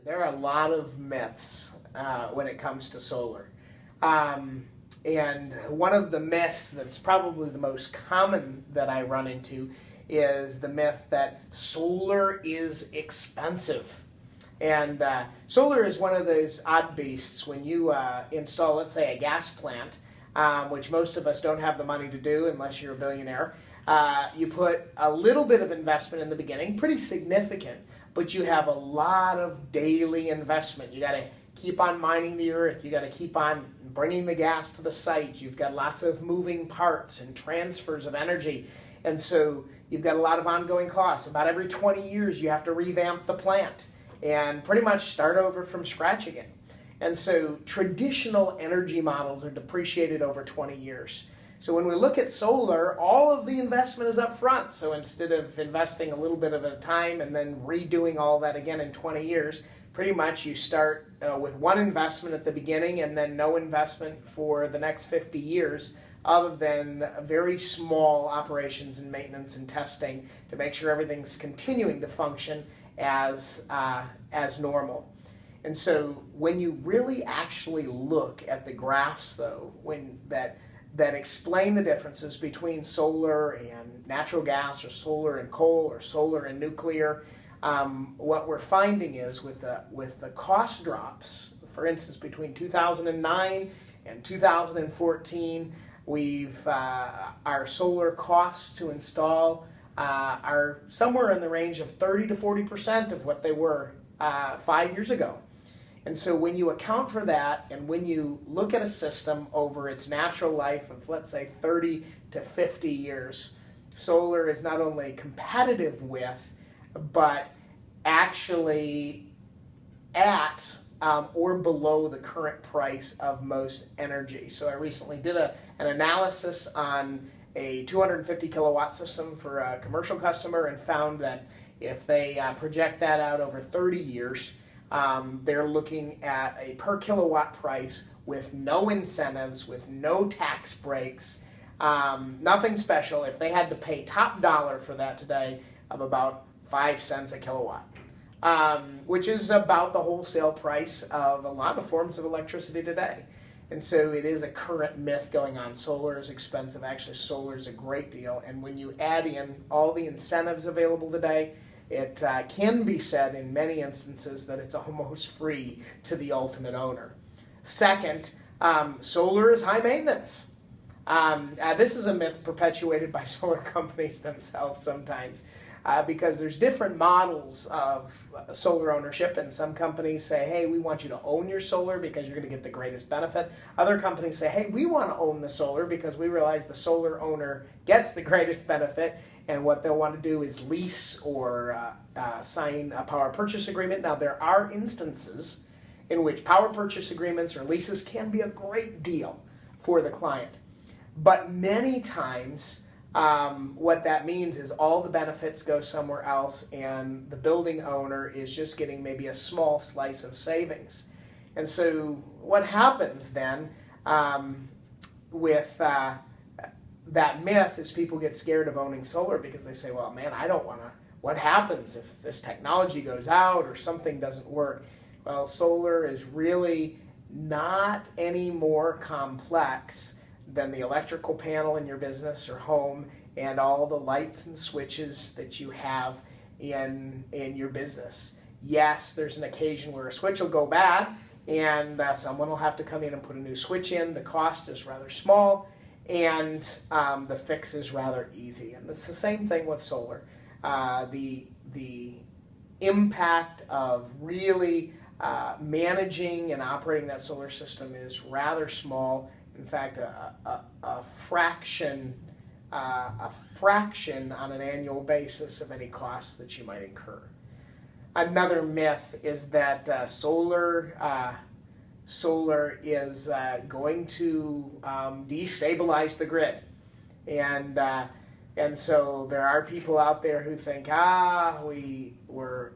There are a lot of myths when it comes to solar. And one of the myths that's probably the most common that I run into is the myth that solar is expensive. And solar is one of those odd beasts when you install, let's say, a gas plant, which most of us don't have the money to do unless you're a billionaire. You put a little bit of investment in the beginning, pretty significant, but you have a lot of daily investment. You got to keep on mining the earth. You got to keep on bringing the gas to the site. You've got lots of moving parts and transfers of energy. And so you've got a lot of ongoing costs. About every 20 years, you have to revamp the plant and pretty much start over from scratch again. And so traditional energy models are depreciated over 20 years. So when we look at solar, all of the investment is up front. So instead of investing a little bit at a time and then redoing all that again in 20 years, pretty much you start with one investment at the beginning and then no investment for the next 50 years other than very small operations and maintenance and testing to make sure everything's continuing to function as normal. And so when you really actually look at the graphs, though, that explain the differences between solar and natural gas, or solar and coal, or solar and nuclear, what we're finding is with the cost drops, for instance, between 2009 and 2014, our solar costs to install are somewhere in the range of 30 to 40% of what they were 5 years ago. And so when you account for that, and when you look at a system over its natural life of, let's say, 30 to 50 years, solar is not only competitive with, but actually at or below the current price of most energy. So I recently did an analysis on a 250 kilowatt system for a commercial customer and found that if they project that out over 30 years, they're looking at a per kilowatt price with no incentives, with no tax breaks, nothing special. If they had to pay top dollar for that today, of about 5 cents a kilowatt, which is about the wholesale price of a lot of forms of electricity today. And so it is a current myth going on. Solar is expensive. Actually, solar is a great deal. And when you add in all the incentives available today, it can be said in many instances that it's almost free to the ultimate owner. Second, solar is high maintenance. This is a myth perpetuated by solar companies themselves sometimes, because there's different models of solar ownership, and some companies say, hey, we want you to own your solar because you're going to get the greatest benefit. Other companies say, hey, we want to own the solar because we realize the solar owner gets the greatest benefit, and what they'll want to do is lease or sign a power purchase agreement. Now, there are instances in which power purchase agreements or leases can be a great deal for the client. But many times, what that means is all the benefits go somewhere else, and the building owner is just getting maybe a small slice of savings. And so what happens then with that myth is people get scared of owning solar because they say, well, man, I don't want to. What happens if this technology goes out or something doesn't work? Well, solar is really not any more complex than the electrical panel in your business or home and all the lights and switches that you have in your business. Yes, there's an occasion where a switch will go bad and someone will have to come in and put a new switch in. The cost is rather small and the fix is rather easy. And it's the same thing with solar. The impact of really managing and operating that solar system is rather small. In fact, a fraction on an annual basis of any costs that you might incur. Another myth is that solar is going to destabilize the grid, and so there are people out there who think we're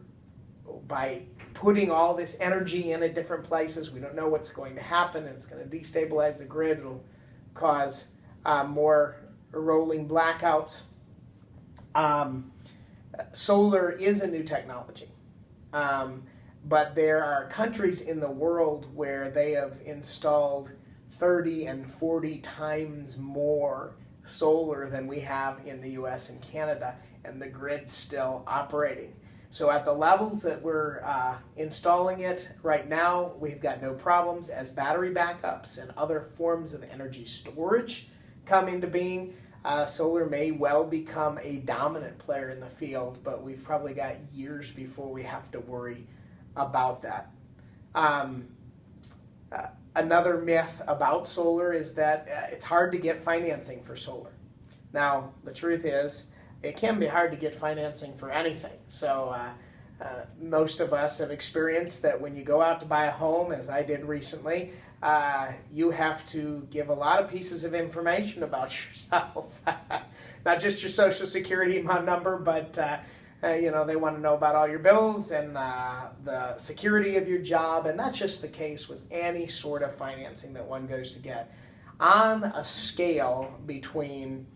by putting all this energy in at different places, we don't know what's going to happen, and it's going to destabilize the grid. It'll cause more rolling blackouts. Solar is a new technology. but there are countries in the world where they have installed 30 and 40 times more solar than we have in the US and Canada, and the grid's still operating. So at the levels that we're installing it right now, we've got no problems. As battery backups and other forms of energy storage come into being, solar may well become a dominant player in the field, but we've probably got years before we have to worry about that. Another myth about solar is that it's hard to get financing for solar. Now, the truth is, it can be hard to get financing for anything. So most of us have experienced that when you go out to buy a home, as I did recently, you have to give a lot of pieces of information about yourself. Not just your social security number, but they want to know about all your bills and the security of your job, and that's just the case with any sort of financing that one goes to get. On a scale between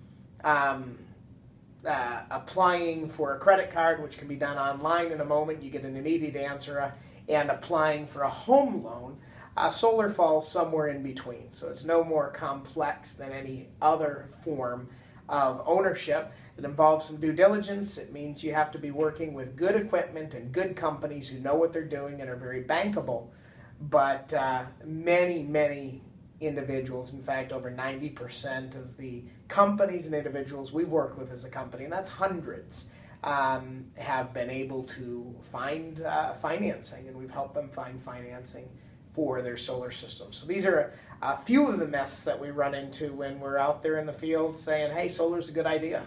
applying for a credit card, which can be done online in a moment, you get an immediate answer, and applying for a home loan, solar falls somewhere in between. So it's no more complex than any other form of ownership. It involves some due diligence. It means you have to be working with good equipment and good companies who know what they're doing and are very bankable. But many individuals, in fact, over 90% of the companies and individuals we've worked with as a company, and that's hundreds, have been able to find financing, and we've helped them find financing for their solar systems. So these are a few of the myths that we run into when we're out there in the field saying, hey, solar's a good idea.